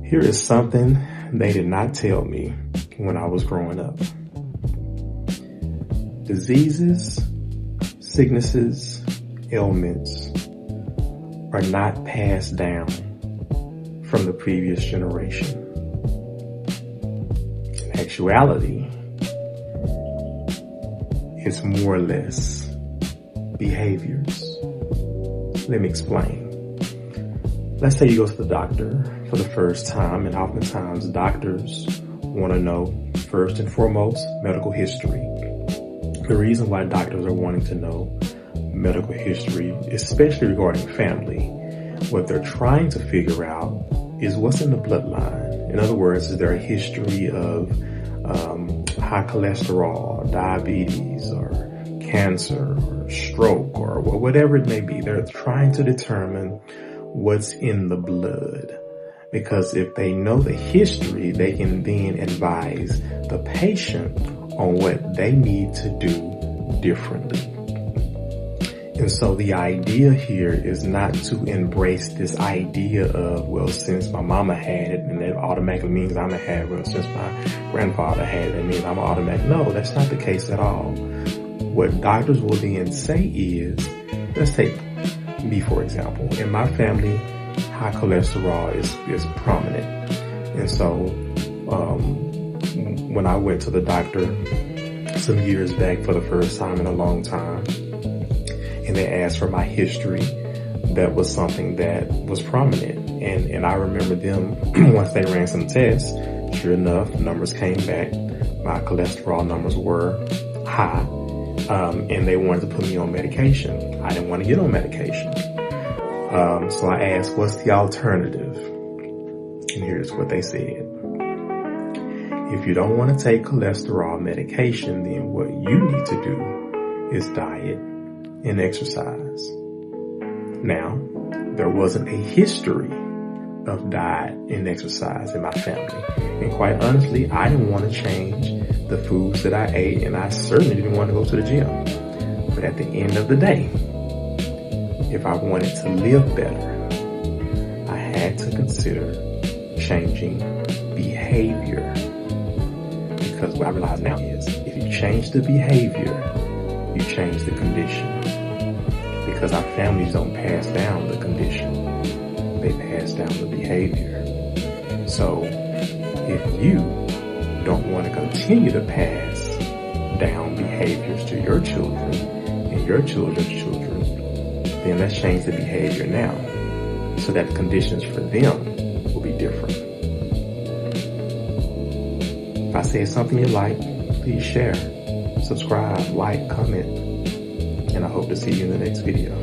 Here is something they did not tell me when I was growing up. Diseases, sicknesses, ailments are not passed down from the previous generation. In actuality, it's more or less behaviors. Let me explain. Let's say you go to the doctor for the first time, and oftentimes doctors want to know, first and foremost, medical history. The reason why doctors are wanting to know medical history, especially regarding family, what they're trying to figure out is what's in the bloodline. In other words, is there a history of high cholesterol, diabetes, or cancer, or stroke, or whatever it may be? They're trying to determine what's in the blood. Because if they know the history, they can then advise the patient on what they need to do differently. And so the idea here is not to embrace this idea of, well, since my mama had it, and it automatically means I'm gonna have it. Well, since my grandfather had it, it means I'm automatic. No, that's not the case at all. What doctors will then say is, let's take me, for example. In my family, high cholesterol is prominent. And so when I went to the doctor some years back for the first time in a long time, and they asked for my history, that was something that was prominent. And I remember them, once they ran some tests, sure enough, numbers came back. My cholesterol numbers were high. And they wanted to put me on medication. I didn't want to get on medication. So I asked, what's the alternative? And here's what they said. If you don't want to take cholesterol medication, then what you need to do is diet and exercise. Now, there wasn't a history of diet and exercise in my family. And quite honestly, I didn't want to change the foods that I ate, and I certainly didn't want to go to the gym. But at the end of the day, if I wanted to live better, I had to consider changing behavior. Because what I realize now is, if you change the behavior, you change the condition. Because our families don't pass down the condition, they pass down the behavior. So if you don't want to continue to pass down behaviors to your children and your children's children, then let's change the behavior now so that the conditions for them will be different. If I said something you like, please share, subscribe, like, comment, and I hope to see you in the next video.